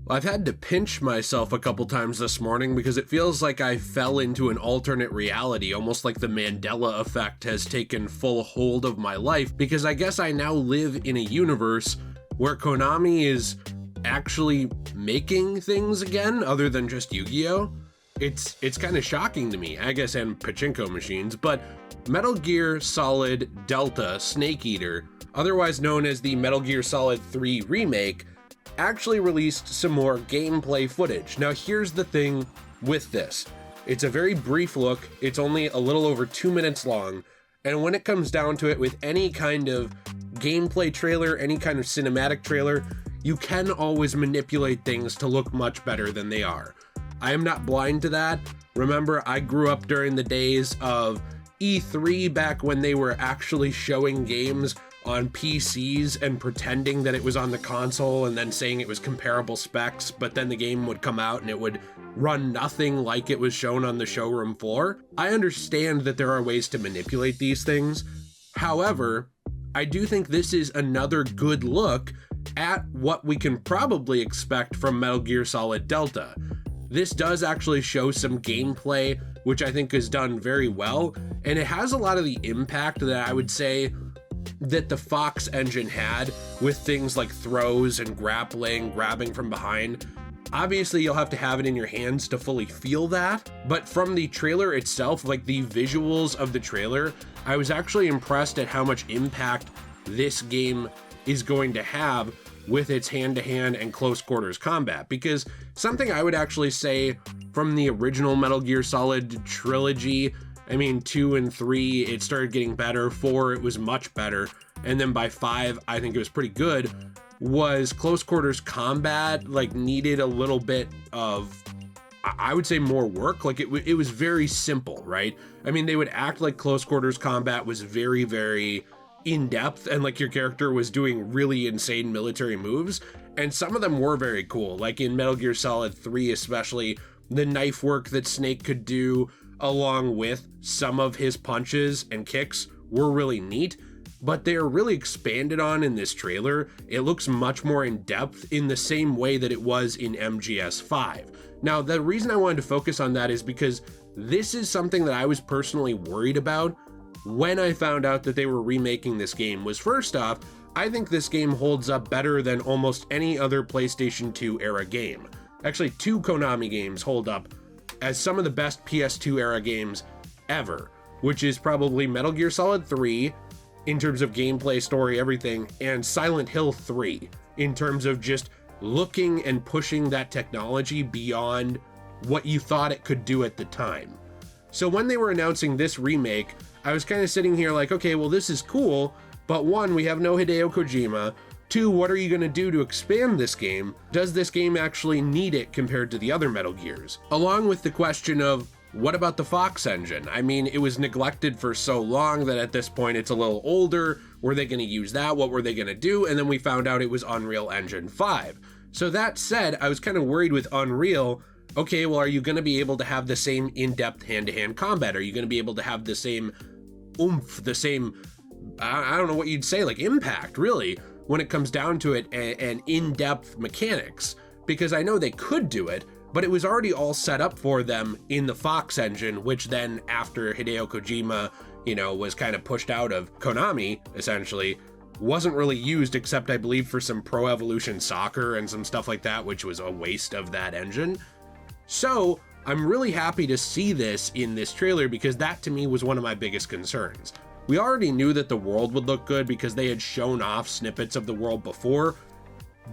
I've had to pinch myself a couple times this morning because it feels like I fell into an alternate reality, almost like the Mandela effect has taken full hold of my life, because I guess I now live in a universe where Konami is actually making things again other than just Yu-Gi-Oh! It's kind of shocking to me, I guess, and pachinko machines, but Metal Gear Solid Delta Snake Eater, otherwise known as the Metal Gear Solid 3 Remake, actually released some more gameplay footage. Now here's the thing with this. It's a very brief look, it's only a little over 2 minutes long, and when it comes down to it, with any kind of gameplay trailer, any kind of cinematic trailer, you can always manipulate things to look much better than they are. I am not blind to that. Remember, I grew up during the days of E3 back when they were actually showing games on PCs and pretending that it was on the console and then saying it was comparable specs, but then the game would come out and it would run nothing like it was shown on the showroom floor. I understand that there are ways to manipulate these things. However, I do think this is another good look at what we can probably expect from Metal Gear Solid Delta. This does actually show some gameplay, which I think is done very well, and it has a lot of the impact that I would say that the Fox engine had with things like throws and grappling, grabbing from behind. Obviously, you'll have to have it in your hands to fully feel that, but from the trailer itself, like the visuals of the trailer, I was actually impressed at how much impact this game is going to have with its hand-to-hand and close quarters combat, because something I would actually say from the original Metal Gear Solid trilogy, I mean, 2 and 3, it started getting better, 4, it was much better, and then by 5, I think it was pretty good, was close quarters combat, like, needed a little bit of, I would say, more work. Like, it was very simple, right? I mean, they would act like close quarters combat was very, very in-depth, and like your character was doing really insane military moves, and some of them were very cool, like in Metal Gear Solid 3 especially, the knife work that Snake could do along with some of his punches and kicks were really neat, but they are really expanded on in this trailer. It looks much more in depth in the same way that it was in MGS 5. Now, the reason I wanted to focus on that is because this is something that I was personally worried about when I found out that they were remaking this game. Was, first off, I think this game holds up better than almost any other PlayStation 2 era game. Actually, 2 Konami games hold up as some of the best PS2 era games ever, which is probably Metal Gear Solid 3 in terms of gameplay, story, everything, and Silent Hill 3 in terms of just looking and pushing that technology beyond what you thought it could do at the time. So when they were announcing this remake, I was kind of sitting here like, okay, well, this is cool, but 1, we have no Hideo Kojima. 2, what are you going to do to expand this game? Does this game actually need it compared to the other Metal Gears? Along with the question of, what about the Fox engine? I mean, it was neglected for so long that at this point it's a little older. Were they going to use that? What were they going to do? And then we found out it was Unreal Engine 5. So that said, I was kind of worried with Unreal. Okay, well, are you going to be able to have the same in-depth hand-to-hand combat? Are you going to be able to have the same oomph, the same, I don't know what you'd say, like impact, really, when it comes down to it, and in-depth mechanics? Because I know they could do it, but it was already all set up for them in the Fox engine, which then after Hideo Kojima, was kind of pushed out of Konami, essentially, wasn't really used except, I believe, for some Pro Evolution Soccer and some stuff like that, which was a waste of that engine. So I'm really happy to see this in this trailer, because that to me was one of my biggest concerns. We already knew that the world would look good because they had shown off snippets of the world before,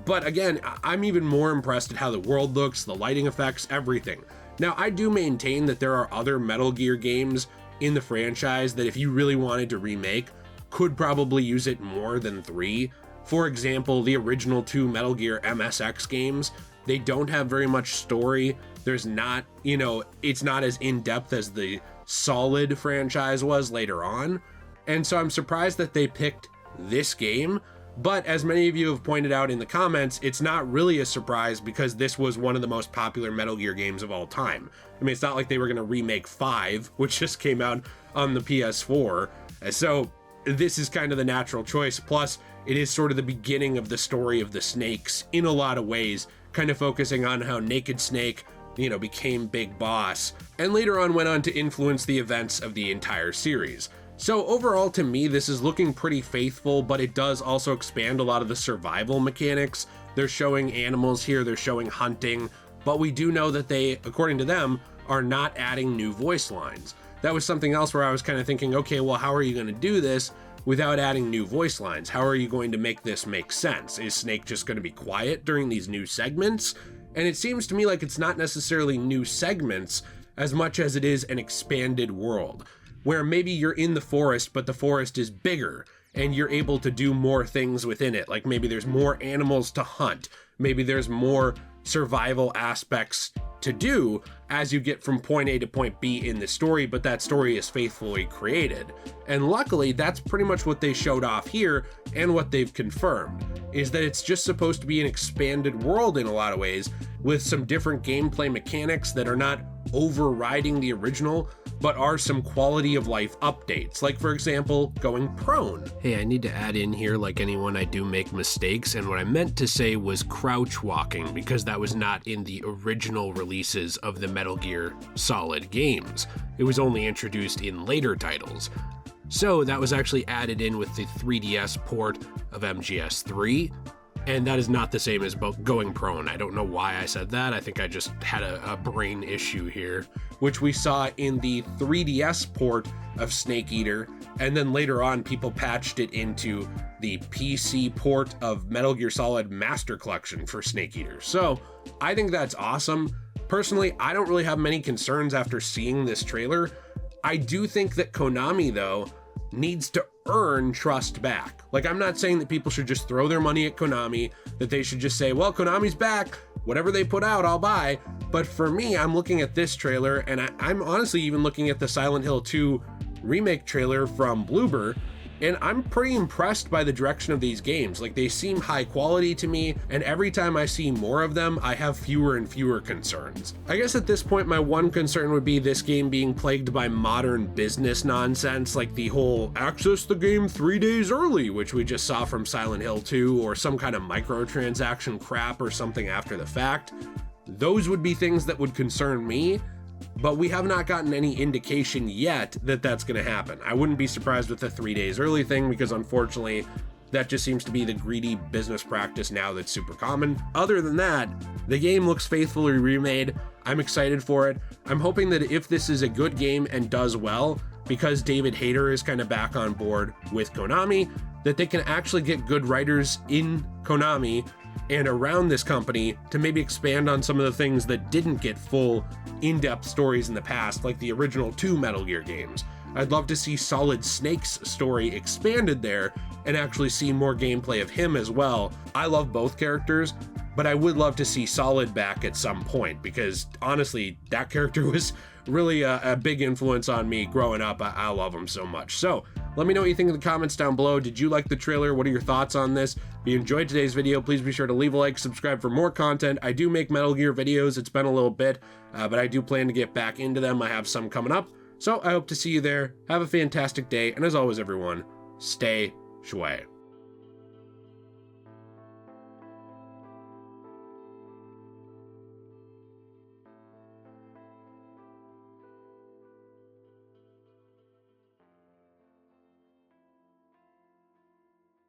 but again, I'm even more impressed at how the world looks, the lighting effects, everything. Now, I do maintain that there are other Metal Gear games in the franchise that if you really wanted to remake, could probably use it more than 3. For example, the original 2 Metal Gear MSX games, they don't have very much story. There's not, it's not as in-depth as the Solid franchise was later on. And so I'm surprised that they picked this game. But as many of you have pointed out in the comments, it's not really a surprise because this was one of the most popular Metal Gear games of all time. I mean, it's not like they were going to remake 5, which just came out on the PS4. So this is kind of the natural choice. Plus, it is sort of the beginning of the story of the Snakes in a lot of ways, kind of focusing on how Naked Snake, you know, became Big Boss, and later on went on to influence the events of the entire series. So overall, to me, this is looking pretty faithful, but it does also expand a lot of the survival mechanics. They're showing animals here, they're showing hunting, but we do know that they, according to them, are not adding new voice lines. That was something else where I was kind of thinking, okay, well, how are you going to do this without adding new voice lines? How are you going to make this make sense? Is Snake just going to be quiet during these new segments? And it seems to me like it's not necessarily new segments as much as it is an expanded world, where maybe you're in the forest, but the forest is bigger and you're able to do more things within it. Like maybe there's more animals to hunt. Maybe there's more survival aspects to do as you get from point A to point B in the story, but that story is faithfully created. And luckily, that's pretty much what they showed off here, and what they've confirmed, is that it's just supposed to be an expanded world in a lot of ways, with some different gameplay mechanics that are not overriding the original, but are some quality of life updates, like for example, going prone. Hey, I need to add in here, like anyone, I do make mistakes, and what I meant to say was crouch walking, because that was not in the original releases of the Metal Gear Solid games. It was only introduced in later titles. So that was actually added in with the 3DS port of MGS 3, and that is not the same as going prone. I don't know why I said that. I think I just had a brain issue here, which we saw in the 3DS port of Snake Eater, and then later on people patched it into the PC port of Metal Gear Solid Master Collection for Snake Eater. So I think that's awesome. Personally, I don't really have many concerns after seeing this trailer. I do think that Konami, though, needs to earn trust back. Like, I'm not saying that people should just throw their money at Konami, that they should just say, well, Konami's back, whatever they put out, I'll buy. But for me, I'm looking at this trailer, and I'm honestly even looking at the Silent Hill 2 remake trailer from Bloober, and I'm pretty impressed by the direction of these games. Like, they seem high quality to me, and every time I see more of them, I have fewer and fewer concerns. I guess at this point, my one concern would be this game being plagued by modern business nonsense, like the whole access the game 3 days early, which we just saw from Silent Hill 2, or some kind of microtransaction crap or something after the fact. Those would be things that would concern me, but we have not gotten any indication yet that that's going to happen. I wouldn't be surprised with the 3 days early thing, because unfortunately that just seems to be the greedy business practice now that's super common. Other than that, the game looks faithfully remade. I'm excited for it. I'm hoping that if this is a good game and does well, because David Hayter is kind of back on board with Konami, that they can actually get good writers in Konami and around this company to maybe expand on some of the things that didn't get full in-depth stories in the past, like the original 2 Metal Gear games. I'd love to see Solid Snake's story expanded there and actually see more gameplay of him as well. I love both characters, but I would love to see Solid back at some point, because honestly, that character was really a big influence on me growing up. I love him so much. So let me know what you think in the comments down below. Did you like the trailer? What are your thoughts on this? If you enjoyed today's video, please be sure to leave a like, subscribe for more content. I do make Metal Gear videos. It's been a little bit, but I do plan to get back into them. I have some coming up. So I hope to see you there. Have a fantastic day. And as always, everyone, stay shui.